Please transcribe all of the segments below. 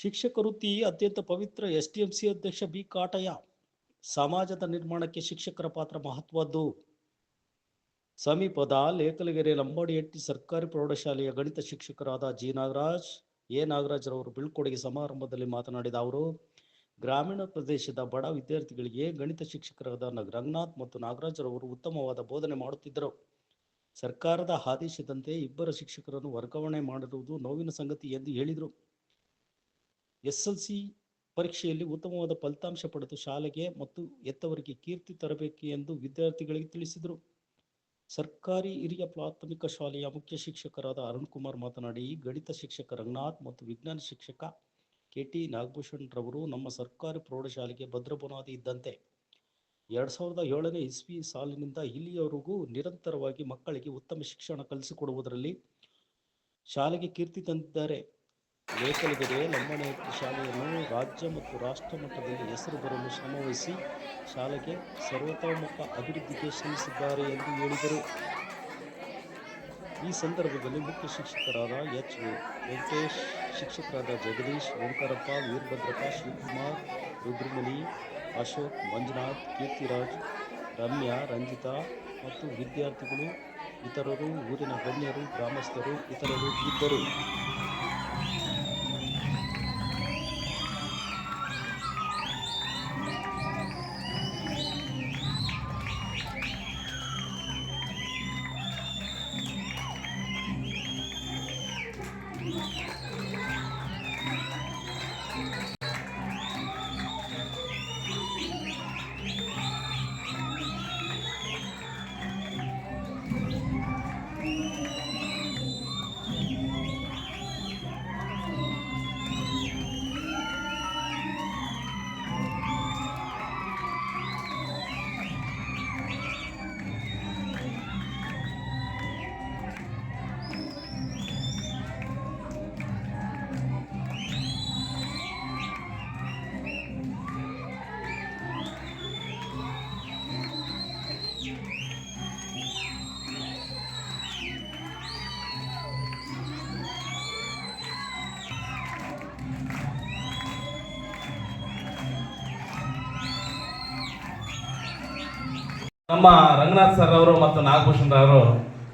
ಶಿಕ್ಷಕ ವೃತ್ತಿ ಅತ್ಯಂತ ಪವಿತ್ರ. ಎಸ್ಟಿಎಂಸಿ ಅಧ್ಯಕ್ಷ ಬಿ ಕಾಟಯ್ಯ. ಸಮಾಜದ ನಿರ್ಮಾಣಕ್ಕೆ ಶಿಕ್ಷಕರ ಪಾತ್ರ ಮಹತ್ವದ್ದು. ಸಮೀಪದ ಲೇಕಲಗೆರೆ ಲಂಬಾಡಿಹಟ್ಟಿ ಸರ್ಕಾರಿ ಪ್ರೌಢಶಾಲೆಯ ಗಣಿತ ಶಿಕ್ಷಕರಾದ ಜಿ ನಾಗರಾಜ್, ಎ ನಾಗರಾಜ್ರವರು ಬೀಳ್ಕೊಡುಗೆ ಸಮಾರಂಭದಲ್ಲಿ ಮಾತನಾಡಿದ ಅವರು, ಗ್ರಾಮೀಣ ಪ್ರದೇಶದ ಬಡ ವಿದ್ಯಾರ್ಥಿಗಳಿಗೆ ಗಣಿತ ಶಿಕ್ಷಕರಾದ ರಂಗನಾಥ್ ಮತ್ತು ನಾಗರಾಜ್ರವರು ಉತ್ತಮವಾದ ಬೋಧನೆ ಮಾಡುತ್ತಿದ್ದರು. ಸರ್ಕಾರದ ಆದೇಶದಂತೆ ಇಬ್ಬರ ಶಿಕ್ಷಕರನ್ನು ವರ್ಗಾವಣೆ ಮಾಡಿರುವುದು ನೋವಿನ ಸಂಗತಿ ಎಂದು ಹೇಳಿದರು. ಎಸ್ಎಲ್ಸಿ ಪರೀಕ್ಷೆಯಲ್ಲಿ ಉತ್ತಮವಾದ ಫಲಿತಾಂಶ ಪಡೆದು ಶಾಲೆಗೆ ಮತ್ತು ಹೆತ್ತವರಿಗೆ ಕೀರ್ತಿ ತರಬೇಕು ಎಂದು ವಿದ್ಯಾರ್ಥಿಗಳಿಗೆ ತಿಳಿಸಿದರು. ಸರ್ಕಾರಿ ಹಿರಿಯ ಪ್ರಾಥಮಿಕ ಶಾಲೆಯ ಮುಖ್ಯ ಶಿಕ್ಷಕರಾದ ಅರುಣ್ ಕುಮಾರ್ ಮಾತನಾಡಿ, ಗಣಿತ ಶಿಕ್ಷಕ ರಂಗನಾಥ್ ಮತ್ತು ವಿಜ್ಞಾನ ಶಿಕ್ಷಕ ಕೆಟಿ ನಾಗಭೂಷಣ್ ರವರು ನಮ್ಮ ಸರ್ಕಾರಿ ಪ್ರೌಢಶಾಲೆಗೆ ಭದ್ರ ಬುನಾದಿ ಇದ್ದಂತೆ. 2007ನೇ ಇಸ್ವಿ ಸಾಲಿನಿಂದ ಇಲ್ಲಿಯವರೆಗೂ ನಿರಂತರವಾಗಿ ಮಕ್ಕಳಿಗೆ ಉತ್ತಮ ಶಿಕ್ಷಣ ಕಲಿಸಿಕೊಡುವುದರಲ್ಲಿ ಶಾಲೆಗೆ ಕೀರ್ತಿ ತಂದಿದ್ದಾರೆ. ಲೇಕಲಗೆರೆ ಲಂಬಾಡಿಹಟ್ಟಿ ಶಾಲೆಯನ್ನು ರಾಜ್ಯ ಮತ್ತು ರಾಷ್ಟ್ರ ಮಟ್ಟದಲ್ಲಿ ಹೆಸರು ಬರಲು ಶ್ರಮವಹಿಸಿ ಶಾಲೆಗೆ ಸರ್ವತೋಮುಖ ಅಭಿವೃದ್ಧಿಗೆ ಶ್ರಮಿಸಿದ್ದಾರೆ ಎಂದು ಹೇಳಿದರು. ಈ ಸಂದರ್ಭದಲ್ಲಿ ಮುಖ್ಯ ಶಿಕ್ಷಕರಾದ ಎಚ್ ವೆಂಕಟೇಶ್, ಶಿಕ್ಷಕರಾದ ಜಗದೀಶ್, ಓಂಕಾರಪ್ಪ, ವೀರಭದ್ರಪ್ಪ, ಶಿವಕುಮಾರ್, ರುದ್ರಮುನಿ, ಅಶೋಕ್, ಮಂಜುನಾಥ್, ಕೀರ್ತಿರಾಜ್, ರಮ್ಯಾ, ರಂಜಿತಾ ಮತ್ತು ವಿದ್ಯಾರ್ಥಿಗಳು, ಇತರರು, ಊರಿನ ಗಣ್ಯರು, ಗ್ರಾಮಸ್ಥರು ಇತರರು ಇದ್ದರು. ನಮ್ಮ ರಂಗನಾಥ್ ಸರ್ ಅವರು ಮತ್ತು ನಾಗಭೂಷಣ್ ಅವರು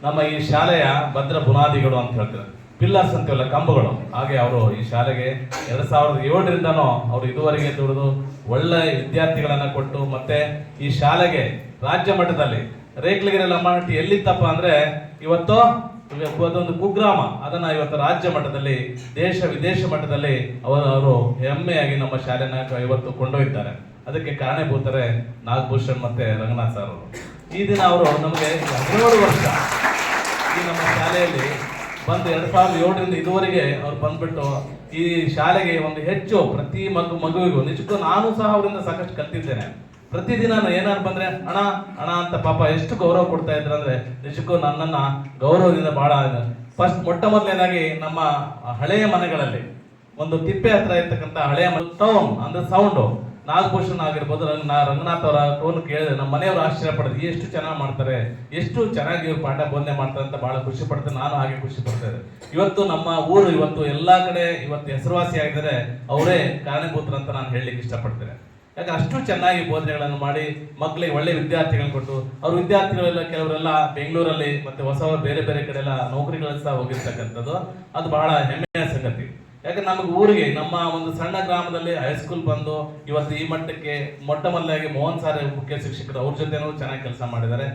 ನಮ್ಮ ಈ ಶಾಲೆಯ ಭದ್ರ ಬುನಾದಿಗಳು ಅಂತ ಹೇಳ್ತಾರೆ. ಪಿಲ್ಲರ್ಸ್ ಅಂತೀವಲ್ಲ, ಕಂಬಗಳು. ಹಾಗೆ ಅವರು ಈ ಶಾಲೆಗೆ 2007ರಿಂದನೂ ಅವರು ಇದುವರೆಗೆ ದುಡಿದು ಒಳ್ಳೆ ವಿದ್ಯಾರ್ಥಿಗಳನ್ನ ಕೊಟ್ಟು ಮತ್ತೆ ಈ ಶಾಲೆಗೆ ರಾಜ್ಯ ಮಟ್ಟದಲ್ಲಿ ರೇಕ್ಲಗೆರೆ ಲಂಬಾಣಿಹಟ್ಟಿ ಎಲ್ಲಿತ್ತಪ್ಪ ಅಂದ್ರೆ ಇವತ್ತು ಅದೊಂದು ಕುಗ್ರಾಮ, ಅದನ್ನ ಇವತ್ತು ರಾಜ್ಯ ಮಟ್ಟದಲ್ಲಿ ದೇಶ ವಿದೇಶ ಮಟ್ಟದಲ್ಲಿ ಅವರು ಹೆಮ್ಮೆಯಾಗಿ ನಮ್ಮ ಶಾಲೆನ ಇವತ್ತು ಕೊಂಡೊಯ್ತಾರೆ. ಅದಕ್ಕೆ ಕಾರಣೀಭೂತರೆ ನಾಗಭೂಷಣ್ ಮತ್ತೆ ರಂಗನಾಥ್ ಸರ್ ಅವರು. ಈ ದಿನ ಅವರು ನಮಗೆ 17 ವರ್ಷ ಈ ನಮ್ಮ ಶಾಲೆಯಲ್ಲಿ ಬಂದು 2007ರಿಂದ ಇದುವರೆಗೆ ಅವ್ರು ಬಂದ್ಬಿಟ್ಟು ಈ ಶಾಲೆಗೆ ಒಂದು ಹೆಚ್ಚು ಪ್ರತಿ ಮಗುವಿಗೂ ನಿಜಕ್ಕೂ ನಾನು ಸಹ ಅವರಿಂದ ಸಾಕಷ್ಟು ಕಲ್ತಿದ್ದೇನೆ. ಪ್ರತಿದಿನ ಏನಾದ್ರು ಬಂದ್ರೆ ಅಣ್ಣ ಅಣ್ಣ ಅಂತ ಪಾಪ ಎಷ್ಟು ಗೌರವ ಕೊಡ್ತಾ ಇದ್ರು ಅಂದ್ರೆ ನಿಜಕ್ಕೂ ನನ್ನನ್ನ ಗೌರವದಿಂದ ಬಹಳ ಮೊಟ್ಟ ಮೊದಲನೇದಾಗಿ ನಮ್ಮ ಹಳೆಯ ಮನೆಗಳಲ್ಲಿ ಒಂದು ತಿಪ್ಪೆ ಹತ್ರ ಇರ್ತಕ್ಕಂಥ ಹಳೆಯ ಟೌನ್ ಅಂದ್ರೆ ಸೌಂಡು ನಾಗಭೂಷಣ್ ಆಗಿರ್ಬೋದು, ರಂಗನಾಥ್ ಅವರ ಟೋನ್ ಕೇಳಿದ್ರೆ ನಮ್ಮ ಮನೆಯವರು ಆಶ್ಚರ್ಯ ಪಡ್ತಾರೆ, ಎಷ್ಟು ಚೆನ್ನಾಗಿ ಮಾಡ್ತಾರೆ, ಎಷ್ಟು ಚೆನ್ನಾಗಿ ಪಾಠ ಬೋಧನೆ ಮಾಡ್ತಾರೆ ಅಂತ ಬಹಳ ಖುಷಿ ಪಡ್ತಾರೆ. ನಾನು ಹಾಗೆ ಖುಷಿ ಪಡ್ತೇನೆ. ಇವತ್ತು ನಮ್ಮ ಊರು ಇವತ್ತು ಎಲ್ಲಾ ಕಡೆ ಇವತ್ತು ಹೆಸರುವಾಸಿ ಆಗಿದ್ದಾರೆ, ಅವರೇ ಕಾರಣೀಭೂತರು ಅಂತ ನಾನು ಹೇಳಲಿಕ್ಕೆ ಇಷ್ಟಪಡ್ತೇನೆ. ಯಾಕಂದ್ರೆ ಅಷ್ಟು ಚೆನ್ನಾಗಿ ಬೋಧನೆಗಳನ್ನು ಮಾಡಿ ಮಕ್ಕಳಿಗೆ ಒಳ್ಳೆ ವಿದ್ಯಾರ್ಥಿಗಳನ್ನು ಕೊಟ್ಟು ಅವ್ರ ವಿದ್ಯಾರ್ಥಿಗಳೆಲ್ಲ ಕೆಲವರೆಲ್ಲ ಬೆಂಗಳೂರಲ್ಲಿ ಮತ್ತೆ ಹೊಸ ಬೇರೆ ಬೇರೆ ಕಡೆ ಎಲ್ಲ ನೌಕರಿಗಳು ಸಹ ಹೋಗಿರ್ತಕ್ಕಂಥದ್ದು ಅದು ಬಹಳ ಹೆಮ್ಮೆಯ ಸಂಗತಿ. ಯಾಕಂದ್ರೆ ನಮಗೆ ಊರಿಗೆ ನಮ್ಮ ಒಂದು ಸಣ್ಣ ಗ್ರಾಮದಲ್ಲಿ ಹೈಸ್ಕೂಲ್ ಬಂದು ಇವತ್ತು ಈ ಮಟ್ಟಕ್ಕೆ ಮೊಟ್ಟ ಮೊದಲಾಗಿ ಮೋಹನ್ ಸಾರ್ ಮುಖ್ಯ ಶಿಕ್ಷಕರು ಅವ್ರ ಜೊತೆನೂ ಚೆನ್ನಾಗಿ ಕೆಲಸ ಮಾಡಿದ್ದಾರೆ.